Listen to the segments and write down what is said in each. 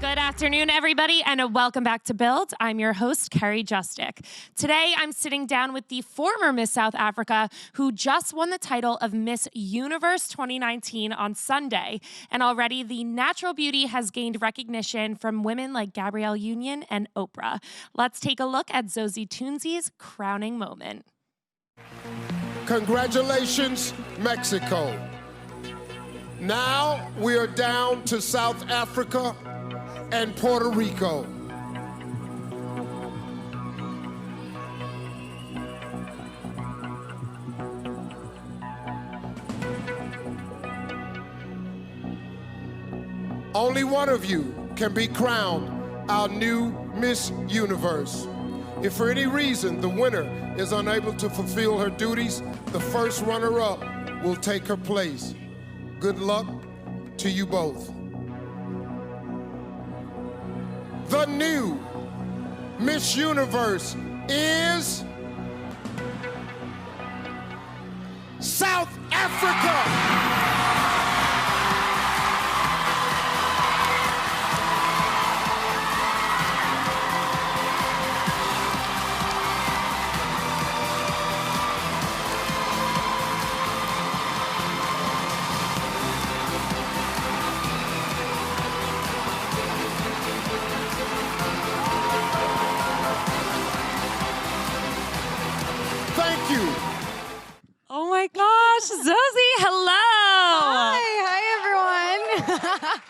Good afternoon, everybody, and welcome back to Build. I'm your host, Carrie Justick. Today, I'm sitting down with the former Miss South Africa, who just won the title of Miss Universe 2019 on Sunday. And already, the natural beauty has gained recognition from women like Gabrielle Union and Oprah. Let's take a look at Zozibini Tunzi's crowning moment. Congratulations, Mexico. Now we are down to South Africa and Puerto Rico. Only one of you can be crowned our new Miss Universe. If for any reason the winner is unable to fulfill her duties, the first runner-up will take her place. Good luck to you both. The new Miss Universe is South Africa. Thank you. Oh my gosh, Zozie, hello. Hi everyone.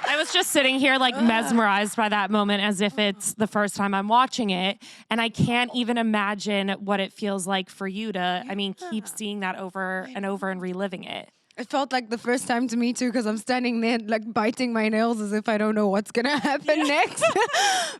I was just sitting here like mesmerized by that moment as if it's the first time I'm watching it. And I can't even imagine what it feels like for you to, keep seeing that over and over and reliving it. It felt like the first time to me too, because I'm standing there like biting my nails as if I don't know what's gonna happen next.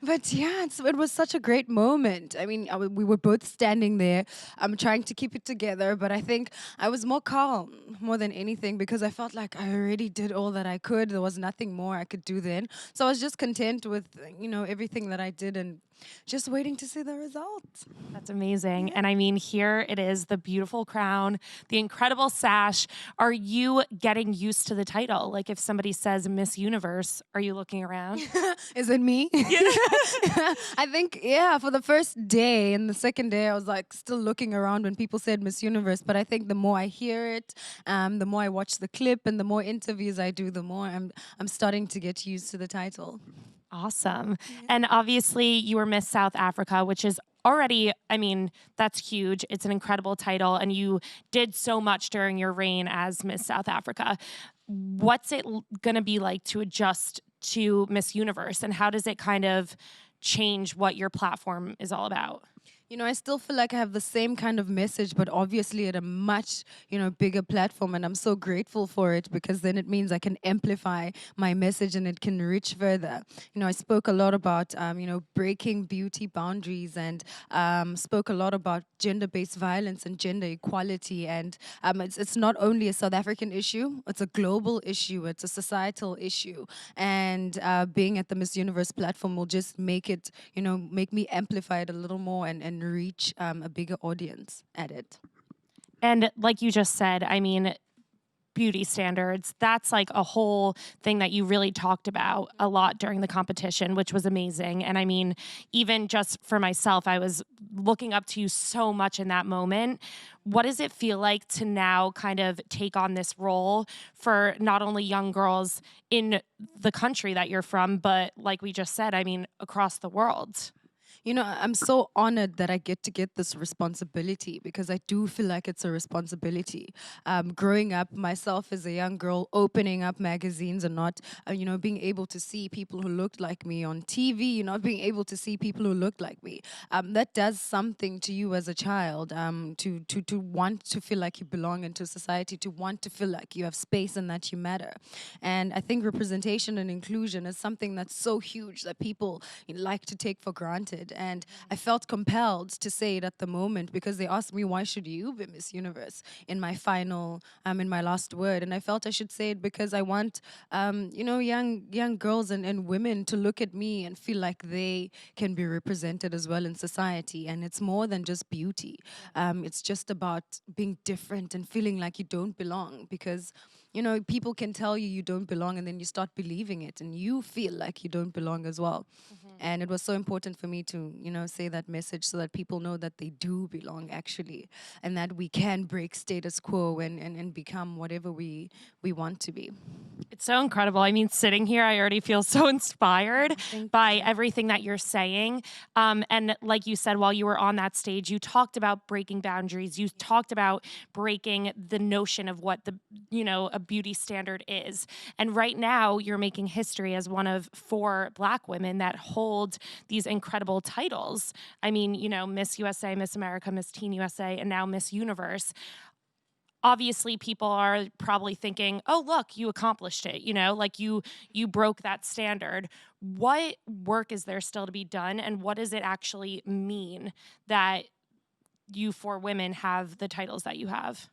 But yeah, it was such a great moment. I mean, we were both standing there. I'm trying to keep it together, but I think I was more calm more than anything because I felt like I already did all that I could. There was nothing more I could do then. So I was just content with, everything that I did and just waiting to see the results. That's amazing. And I mean, here it is, the beautiful crown, the incredible sash. Are you getting used to the title? Like if somebody says Miss Universe, are you looking around? Is it me? Yeah. I think, yeah, for the first day and the second day, I was like still looking around when people said Miss Universe. But I think the more I hear it, the more I watch the clip and the more interviews I do, the more I'm starting to get used to the title. Awesome. And obviously you were Miss South Africa, which is already, that's huge. It's an incredible title. And you did so much during your reign as Miss South Africa. What's it going to be like to adjust to Miss Universe? And how does it kind of change what your platform is all about? I still feel like I have the same kind of message, but obviously at a much, bigger platform. And I'm so grateful for it because then it means I can amplify my message and it can reach further. I spoke a lot about, breaking beauty boundaries and spoke a lot about gender-based violence and gender equality. And it's not only a South African issue, it's a global issue. It's a societal issue. And being at the Miss Universe platform will just make it, make me amplify it a little more and reach a bigger audience at it. And like you just said, beauty standards, that's like a whole thing that you really talked about a lot during the competition, which was amazing. And even just for myself, I was looking up to you so much in that moment. What does it feel like to now kind of take on this role for not only young girls in the country that you're from, but like we just said, across the world? I'm so honored that I get this responsibility because I do feel like it's a responsibility. Growing up myself as a young girl, opening up magazines and not, being able to see people who looked like me on TV, not being able to see people who looked like me. That does something to you as a child, to want to feel like you belong into society, to want to feel like you have space and that you matter. And I think representation and inclusion is something that's so huge that people like to take for granted. And I felt compelled to say it at the moment because they asked me, why should you be Miss Universe in my final, in my last word? And I felt I should say it because I want, young girls and women to look at me and feel like they can be represented as well in society. And it's more than just beauty. It's just about being different and feeling like you don't belong because people can tell you don't belong, and then you start believing it, and you feel like you don't belong as well. And it was so important for me to, say that message so that people know that they do belong actually, and that we can break status quo and become whatever we want to be. It's so incredible. I mean, sitting here, I already feel so inspired by everything that you're saying. And like you said, while you were on that stage, you talked about breaking boundaries. You talked about breaking the notion of what a beauty standard is. And right now, you're making history as one of 4 Black women that hold these incredible titles. I mean, Miss USA, Miss America, Miss Teen USA, and now Miss Universe. Obviously people are probably thinking, oh, look, you accomplished it, like you broke that standard. What work is there still to be done, and what does it actually mean that you 4 women have the titles that you have?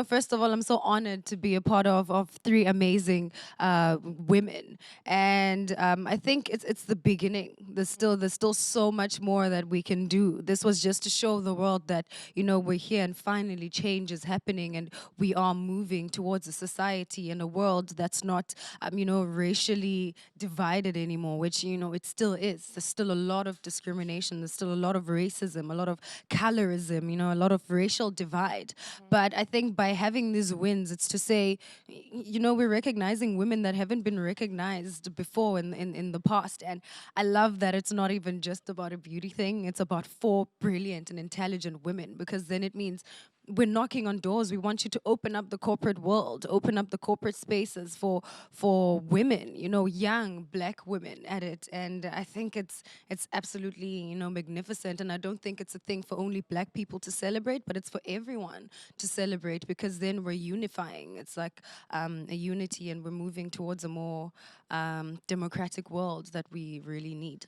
First of all, I'm so honored to be a part of 3 amazing women, and I think it's the beginning. There's still so much more that we can do. This was just to show the world that we're here, and finally change is happening, and we are moving towards a society and a world that's not racially divided anymore, which it still is. There's still a lot of discrimination. There's still a lot of racism, a lot of colorism, a lot of racial divide. But I think by having these wins, it's to say, we're recognizing women that haven't been recognized before in the past. And I love that it's not even just about a beauty thing. It's about 4 brilliant and intelligent women, because then it means we're knocking on doors. We want you to open up the corporate world, open up the corporate spaces for women, young Black women at it. And I think it's absolutely, magnificent. And I don't think it's a thing for only Black people to celebrate, but it's for everyone to celebrate, because then we're unifying. It's like a unity, and we're moving towards a more democratic world that we really need.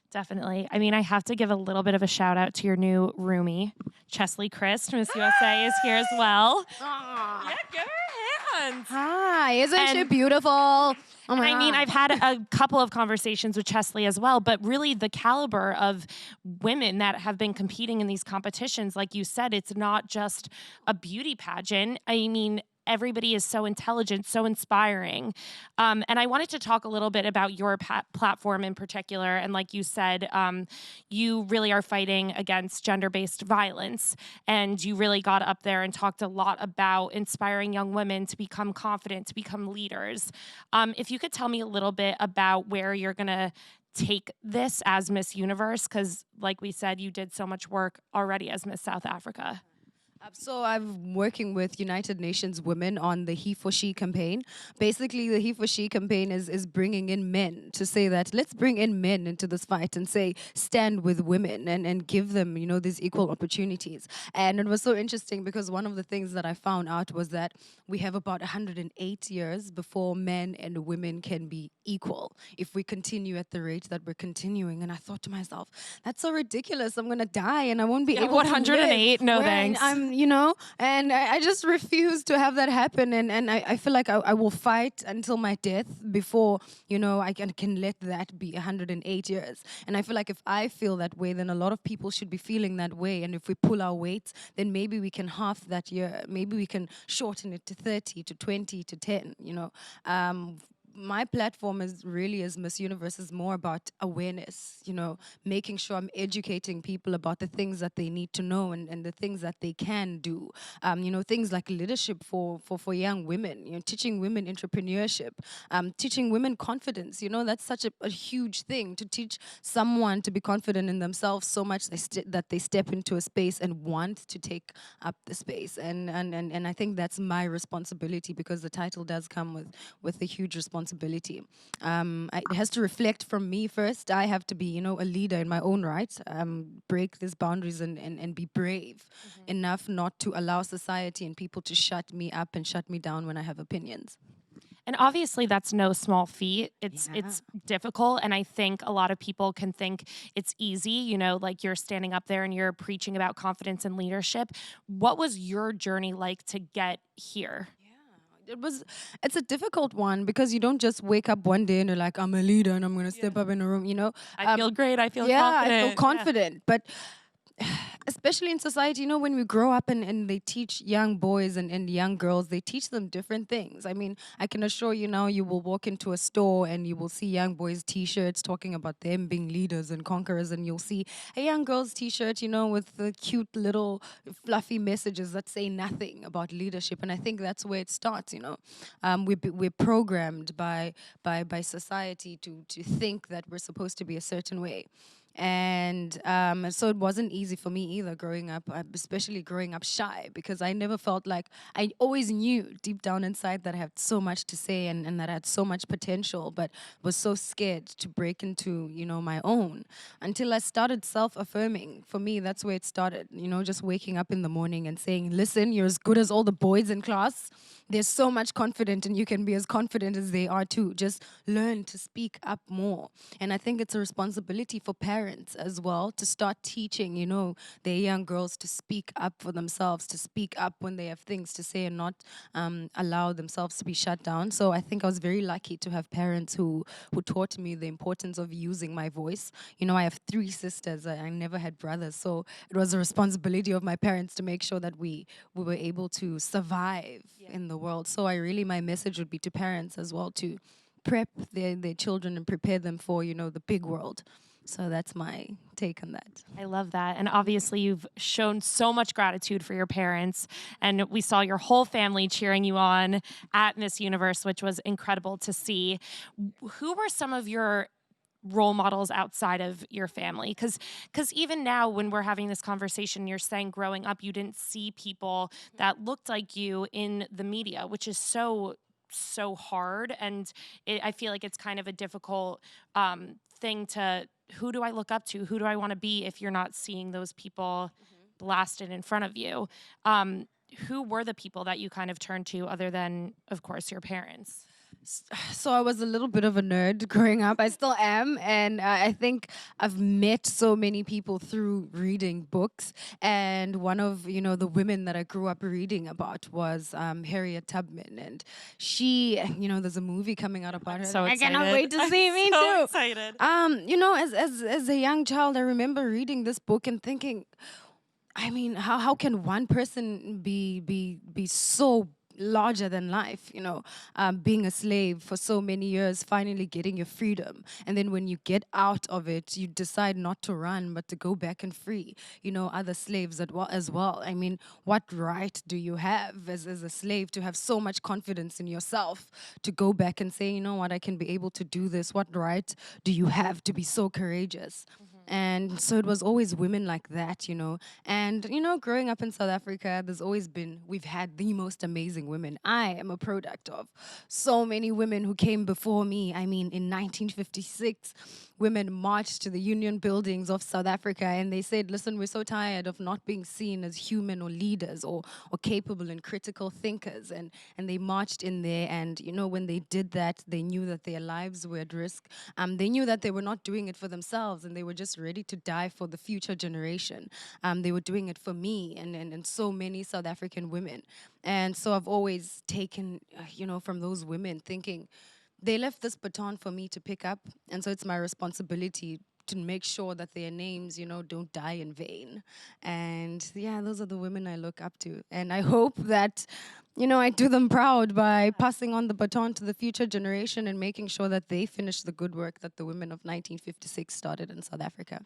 Definitely. I mean, I have to give a little bit of a shout out to your new roomie, Chesley Christ, Miss USA is here as well. Yeah, give her a hand. Hi, isn't she beautiful? Oh my I mean, God. I've had a couple of conversations with Chesley as well, but really the caliber of women that have been competing in these competitions, like you said, it's not just a beauty pageant. I mean, everybody is so intelligent, so inspiring. And I wanted to talk a little bit about your platform in particular. And like you said, you really are fighting against gender-based violence. And you really got up there and talked a lot about inspiring young women to become confident, to become leaders. If you could tell me a little bit about where you're going to take this as Miss Universe, because like we said, you did so much work already as Miss South Africa. So I'm working with United Nations Women on the He for She campaign. Basically, the He for She campaign is bringing in men to say that let's bring in men into this fight and say stand with women and give them, these equal opportunities. And it was so interesting because one of the things that I found out was that we have about 108 years before men and women can be equal if we continue at the rate that we're continuing. And I thought to myself, that's so ridiculous. I'm going to die and I won't be able 108, to live. no When thanks. And I just refuse to have that happen. And I feel like I will fight until my death before, I can let that be 108 years. And I feel like if I feel that way, then a lot of people should be feeling that way. And if we pull our weight, then maybe we can half that year. Maybe we can shorten it to 30, to 20, to 10, my platform is really as Miss Universe is more about awareness, making sure I'm educating people about the things that they need to know and the things that they can do. Things like leadership for young women, teaching women entrepreneurship, teaching women confidence. That's such a huge thing, to teach someone to be confident in themselves so much that they step into a space and want to take up the space. And I think that's my responsibility, because the title does come with a huge responsibility. It has to reflect from me first. I have to be, a leader in my own right, break these boundaries and be brave enough not to allow society and people to shut me up and shut me down when I have opinions. And obviously that's no small feat. It's difficult. And I think a lot of people can think it's easy, like you're standing up there and you're preaching about confidence and leadership. What was your journey like to get here? It's a difficult one, because you don't just wake up one day and you're like, I'm a leader and I'm going to step up in a room, I feel great. I feel confident. I feel confident. But especially in society, you know, when we grow up and they teach young boys and young girls, they teach them different things. I mean, I can assure you now, you will walk into a store and you will see young boys' t-shirts talking about them being leaders and conquerors, and you'll see a young girl's t-shirt, you know, with the cute little fluffy messages that say nothing about leadership. And I think that's where it starts, you know. We're programmed by society to think that we're supposed to be a certain way. And so it wasn't easy for me either growing up, especially growing up shy, because I never felt like, I always knew deep down inside that I had so much to say and that I had so much potential, but was so scared to break into, you know, my own, until I started self-affirming. For me, that's where it started, you know, just waking up in the morning and saying, listen, you're as good as all the boys in class. There's so much confident, and you can be as confident as they are too. Just learn to speak up more. And I think it's a responsibility for parents as well to start teaching, you know, their young girls to speak up for themselves, to speak up when they have things to say and not allow themselves to be shut down. So I think I was very lucky to have parents who taught me the importance of using my voice. You know, I have 3 sisters. I never had brothers. So it was a responsibility of my parents to make sure that we were able to survive in the world. So my message would be to parents as well, to prep their children and prepare them for, you know, the big world. So that's my take on that. I love that. And obviously, you've shown so much gratitude for your parents. And we saw your whole family cheering you on at Miss Universe, which was incredible to see. Who were some of your role models outside of your family? Because even now, when we're having this conversation, you're saying growing up, you didn't see people that looked like you in the media, which is so hard. And I feel like it's kind of a difficult thing to, who do I look up to? Who do I want to be if you're not seeing those people blasted in front of you? Who were the people that you kind of turned to other than, of course, your parents? So I was a little bit of a nerd growing up. I still am. And I think I've met so many people through reading books. And one of, you know, the women that I grew up reading about was Harriet Tubman. And she, you know, there's a movie coming out about her. So I excited. cannot wait to see. Me so too. Excited. You know, as a young child, I remember reading this book and thinking, I mean, how can one person be so larger than life, you know, being a slave for so many years, finally getting your freedom. And then when you get out of it, you decide not to run, but to go back and free, you know, other slaves as well. I mean, what right do you have as a slave to have so much confidence in yourself to go back and say, you know what, I can be able to do this? What right do you have to be so courageous? And so it was always women like that, you know. And, you know, growing up in South Africa, we've had the most amazing women. I am a product of so many women who came before me. I mean, in 1956, women marched to the Union buildings of South Africa and they said, listen, we're so tired of not being seen as human or leaders or capable and critical thinkers. And they marched in there, and, you know, when they did that, they knew that their lives were at risk. They knew that they were not doing it for themselves, and they were just ready to die for the future generation. They were doing it for me and so many South African women. And so I've always taken, you know, from those women, thinking they left this baton for me to pick up. And so it's my responsibility to make sure that their names, you know, don't die in vain. And yeah, those are the women I look up to. And I hope that, you know, I do them proud by passing on the baton to the future generation and making sure that they finish the good work that the women of 1956 started in South Africa.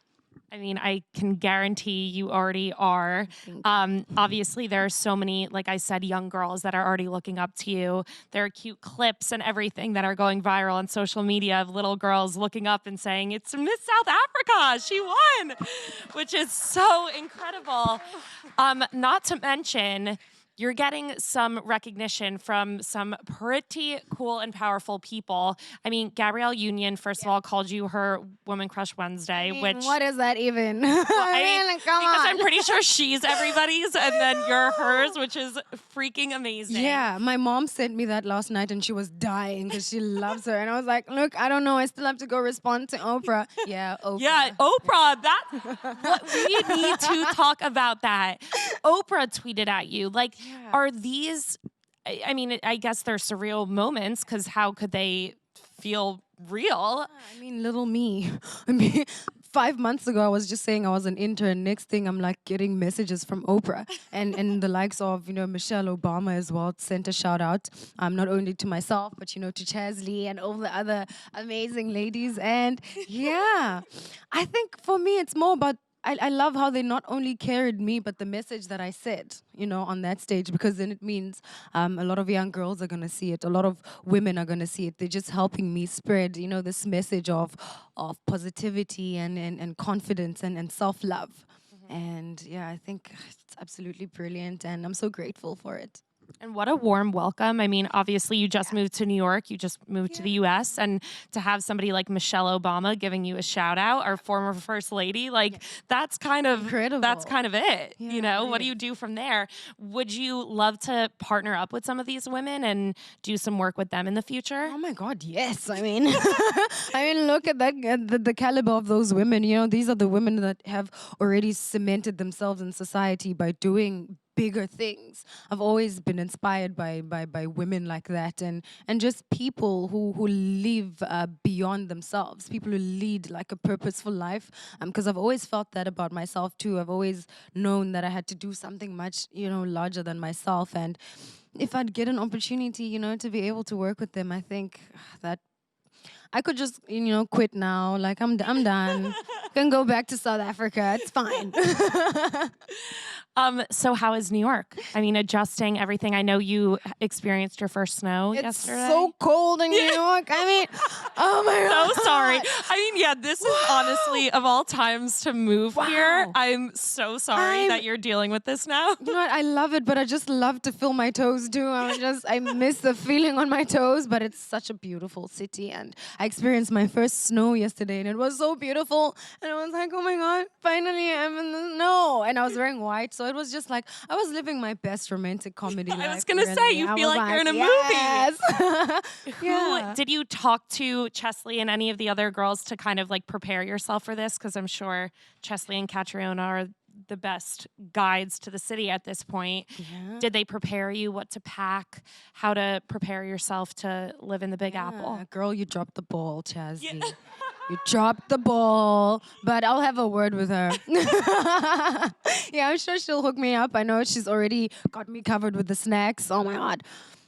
I mean, I can guarantee you already are. Obviously, there are so many, like I said, young girls that are already looking up to you. There are cute clips and everything that are going viral on social media of little girls looking up and saying, it's Miss South Africa, she won, which is so incredible. Not to mention, you're getting some recognition from some pretty cool and powerful people. I mean, Gabrielle Union, first of all, called you her Woman Crush Wednesday, I mean, which... what is that even? Well, Come because on. I'm pretty sure she's everybody's, and then you're hers, which is freaking amazing. Yeah, my mom sent me that last night and she was dying because she loves her. And I was like, look, I don't know. I still have to go respond to Oprah. Yeah, Oprah. Yeah, Oprah, we need to talk about that. Oprah tweeted at you. Like, are these, I mean, I guess they're surreal moments, because how could they feel real? I mean, little me. I mean, 5 months ago, I was just saying I was an intern. Next thing, I'm like getting messages from Oprah and the likes of, Michelle Obama as well sent a shout out, not only to myself, but, to Chesley and all the other amazing ladies. And yeah, I think for me, it's more about I love how they not only carried me, but the message that I said, on that stage, because then it means a lot of young girls are going to see it. A lot of women are going to see it. They're just helping me spread, this message of positivity and confidence and self-love. And yeah, I think it's absolutely brilliant, and I'm so grateful for it. And what a warm welcome. I mean, obviously, you just moved to New York, you just moved to the US, and to have somebody like Michelle Obama giving you a shout out, our former first lady, like that's kind of Incredible. That's kind of it. Yeah, What do you do from there? Would you love to partner up with some of these women and do some work with them in the future? Oh my God, yes. I mean, look at that, the caliber of those women. These are the women that have already cemented themselves in society by doing bigger things. I've always been inspired by women like that, and just people who live beyond themselves, people who lead like a purposeful life. Because I've always felt that about myself too. I've always known that I had to do something much larger than myself, and if I'd get an opportunity, to be able to work with them, I think that I could just, quit now. Like, I'm done. Can go back to South Africa. It's fine. So how is New York? I mean, adjusting everything. I know you experienced your first snow yesterday. It's so cold in New York. I mean, oh my God. So sorry. I mean, yeah, this is honestly, of all times to move here, I'm so sorry that you're dealing with this now. You know what? I love it, but I just love to feel my toes too. I miss the feeling on my toes, but it's such a beautiful city. And I experienced my first snow yesterday, and it was so beautiful. And I was like, oh my God, finally I'm in the snow. And I was wearing white, so it was just like I was living my best romantic comedy life. I was gonna say, you feel like you're in a movie. Yeah. Did you talk to Chesley and any of the other girls to kind of like prepare yourself for this? Because I'm sure Chesley and Catriona are the best guides to the city at this point. Yeah. Did they prepare you what to pack, how to prepare yourself to live in the Big Apple? Girl, you dropped the ball, Chazzy. Yeah. You dropped the ball, but I'll have a word with her. Yeah, I'm sure she'll hook me up. I know she's already got me covered with the snacks. Oh my God.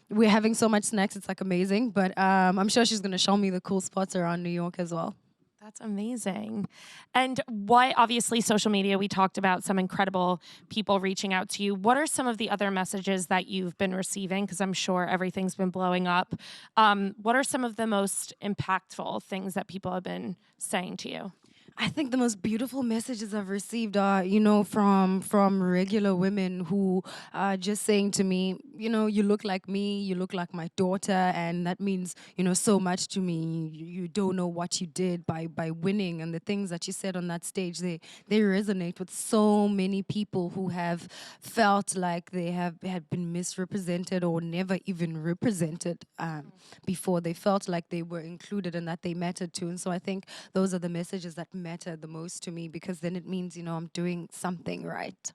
We're having so much snacks. It's like amazing. But I'm sure she's going to show me the cool spots around New York as well. That's amazing. And what, obviously, social media, we talked about some incredible people reaching out to you. What are some of the other messages that you've been receiving? Because I'm sure everything's been blowing up. What are some of the most impactful things that people have been saying to you? I think the most beautiful messages I've received are, from regular women who are just saying to me, you look like me, you look like my daughter, and that means, so much to me. You don't know what you did by winning, and the things that you said on that stage, they resonate with so many people who have felt like they had been misrepresented or never even represented before. They felt like they were included and that they mattered too. And so I think those are the messages that matter the most to me, because then it means, I'm doing something right.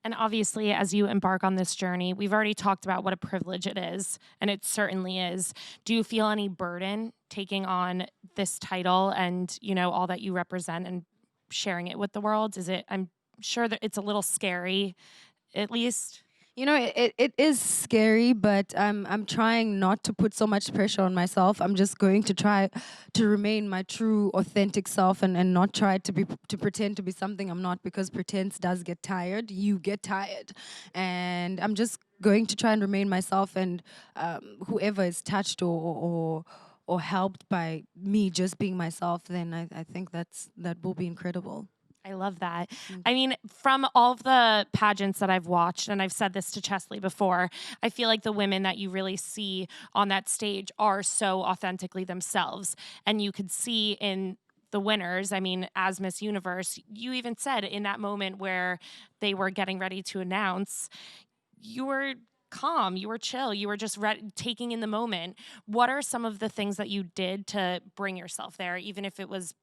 And obviously, as you embark on this journey, we've already talked about what a privilege it is, and it certainly is. Do you feel any burden taking on this title and, all that you represent and sharing it with the world? I'm sure that it's a little scary, at least. It is scary, but I'm trying not to put so much pressure on myself. I'm just going to try to remain my true, authentic self and not try to pretend to be something I'm not, because pretense does get tired. You get tired. And I'm just going to try and remain myself, and whoever is touched or helped by me just being myself, then I think that will be incredible. I love that. I mean, from all of the pageants that I've watched, and I've said this to Chesley before, I feel like the women that you really see on that stage are so authentically themselves. And you could see in the winners, I mean, as Miss Universe, you even said in that moment where they were getting ready to announce, you were calm, you were chill, you were just taking in the moment. What are some of the things that you did to bring yourself there, even if it was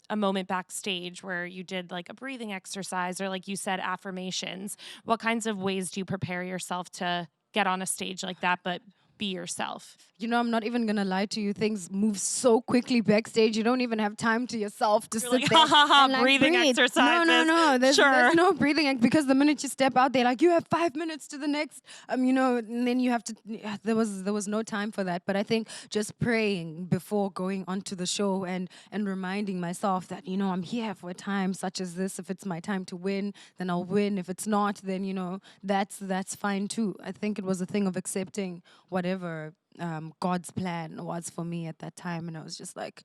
a moment backstage where you did like a breathing exercise or, like you said, affirmations? What kinds of ways do you prepare yourself to get on a stage like that but be yourself? You know, I'm not even gonna lie to you. Things move so quickly backstage. You don't even have time to yourself to You're sit like, there ha ha ha, and like breathing breathe. exercises. No. There's Sure. no breathing because the minute you step out there, like you have 5 minutes to the next, you know, and then you have to. There was no time for that. But I think just praying before going onto the show and reminding myself that, you know, I'm here for a time such as this. If it's my time to win, then I'll win. If it's not, then, you know, that's fine too. I think it was a thing of accepting whatever God's plan was for me at that time, and I was just like,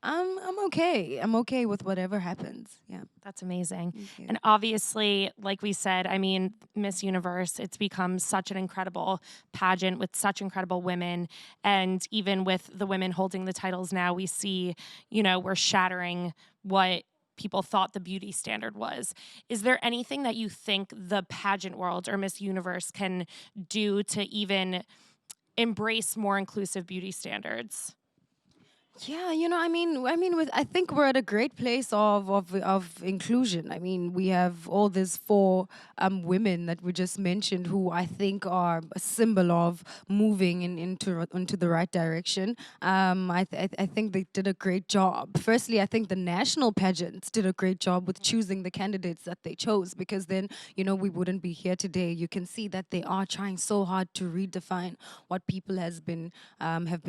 I'm okay. I'm okay with whatever happens. Yeah. That's amazing. Thank you. And obviously, like we said, I mean, Miss Universe, it's become such an incredible pageant with such incredible women. And even with the women holding the titles now, we see, you know, we're shattering what people thought the beauty standard was. Is there anything that you think the pageant world or Miss Universe can do to even embrace more inclusive beauty standards? Yeah, you know, I think we're at a great place of inclusion. I mean, we have all these four women that we just mentioned, who I think are a symbol of moving into the right direction. I think they did a great job. Firstly, I think the national pageants did a great job with choosing the candidates that they chose, because then, you know, we wouldn't be here today. You can see that they are trying so hard to redefine what people have been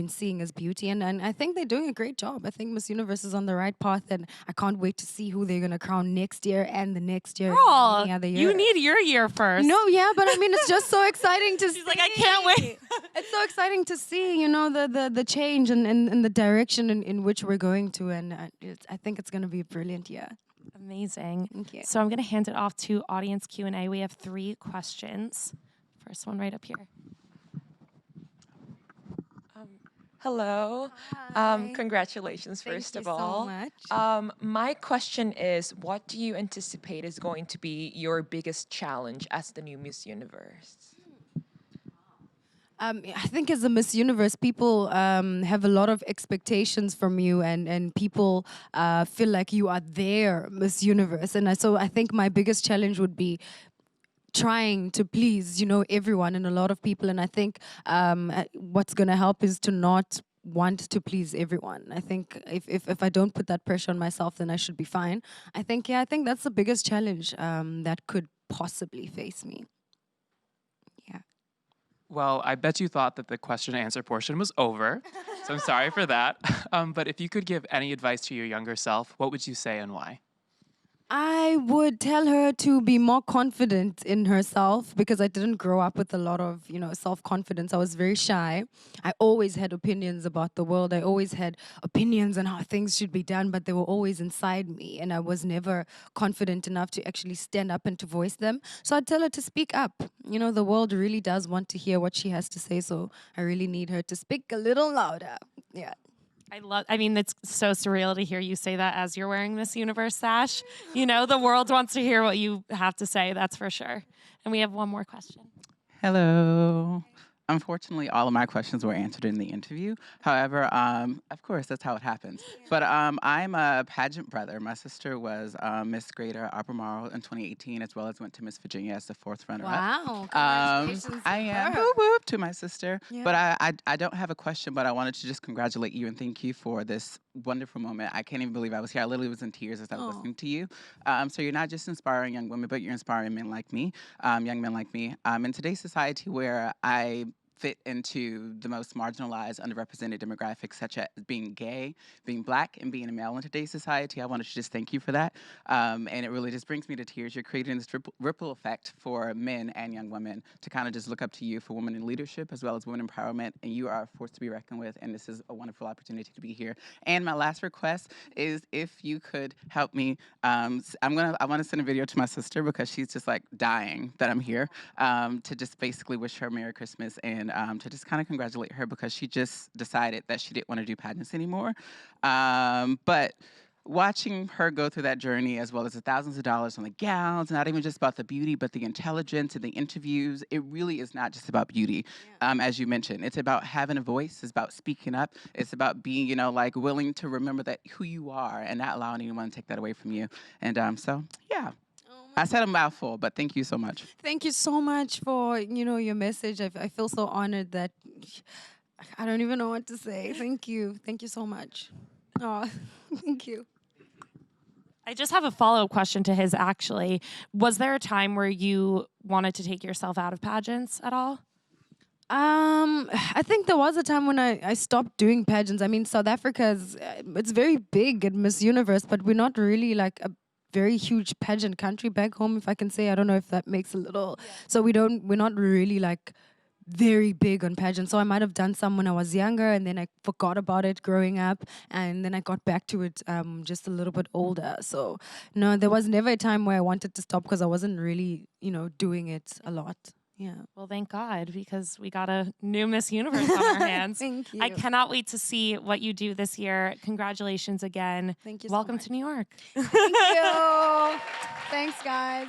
seeing as beauty, and I think they're doing a great job. I think Miss Universe is on the right path, and I can't wait to see who they're gonna crown next year and the next year. Girl, and any other year. you need your year first. No, yeah, but I mean, it's just so exciting to see. She's like, I can't wait. It's so exciting to see, you know, the change and the direction in which we're going to, and I think it's gonna be a brilliant year. Amazing. Thank you. So I'm going to hand it off to audience Q&A. We have 3 questions. First one right up here. Hello. Hi. Congratulations, Thank first you of so all. much. My question is, what do you anticipate is going to be your biggest challenge as the new Miss Universe? I think as a Miss Universe, people have a lot of expectations from you, and people feel like you are their Miss Universe. And so I think my biggest challenge would be trying to please, you know, everyone and a lot of people. And I think what's going to help is to not want to please everyone. I think if I don't put that pressure on myself, then I should be fine. I think that's the biggest challenge that could possibly face me. Yeah. Well, I bet you thought that the question and answer portion was over, so I'm sorry for that. But if you could give any advice to your younger self, what would you say and why? I would tell her to be more confident in herself, because I didn't grow up with a lot of, you know, self-confidence. I was very shy. I always had opinions about the world. I always had opinions on how things should be done, but they were always inside me, and I was never confident enough to actually stand up and to voice them. So I'd tell her to speak up. You know, the world really does want to hear what she has to say, so I really need her to speak a little louder. Yeah. I mean, it's so surreal to hear you say that as you're wearing Miss Universe sash. You know, the world wants to hear what you have to say, that's for sure. And we have one more question. Hello. Unfortunately, all of my questions were answered in the interview. However, of course, that's how it happens. But I'm a pageant brother. My sister was Miss Greater Albemarle in 2018, as well as went to Miss Virginia as the 4th runner-up. Wow. Congratulations I to am. her. Whoop, whoop to my sister. Yeah. But I don't have a question, but I wanted to just congratulate you and thank you for this wonderful moment. I can't even believe I was here. I literally was in tears as I was listening to you. So you're not just inspiring young women, but you're inspiring men like me, young men like me. In today's society where I fit into the most marginalized, underrepresented demographics, such as being gay, being black, and being a male in today's society. I wanted to just thank you for that. And it really just brings me to tears. You're creating this ripple effect for men and young women to kind of just look up to you for women in leadership as well as women empowerment. And you are a force to be reckoned with. And this is a wonderful opportunity to be here. And my last request is if you could help me. I want to send a video to my sister because she's just like dying that I'm here, to just basically wish her Merry Christmas and to just kind of congratulate her because she just decided that she didn't want to do pageants anymore. But watching her go through that journey, as well as the thousands of dollars on the gowns, not even just about the beauty, but the intelligence and the interviews, it really is not just about beauty, as you mentioned. It's about having a voice. It's about speaking up. It's about being, you know, like willing to remember that who you are and not allowing anyone to take that away from you. And so, yeah. I said a mouthful, but thank you so much. Thank you so much for, your message. I feel so honored that I don't even know what to say. Thank you. Thank you so much. Oh, thank you. I just have a follow-up question to his, actually. Was there a time where you wanted to take yourself out of pageants at all? I think there was a time when I stopped doing pageants. I mean, South Africa is it's very big at Miss Universe, but we're not really like a very huge pageant country back home, if I can say. I don't know if that makes a little. So we're not really like very big on pageants. So I might have done some when I was younger, and then I forgot about it growing up, and then I got back to it just a little bit older. So no, there was never a time where I wanted to stop because I wasn't really, doing it a lot. Yeah. Well, thank God, because we got a new Miss Universe on our hands. Thank you. I cannot wait to see what you do this year. Congratulations again. Thank you so Welcome much. to New York. Thank you. Thanks, guys.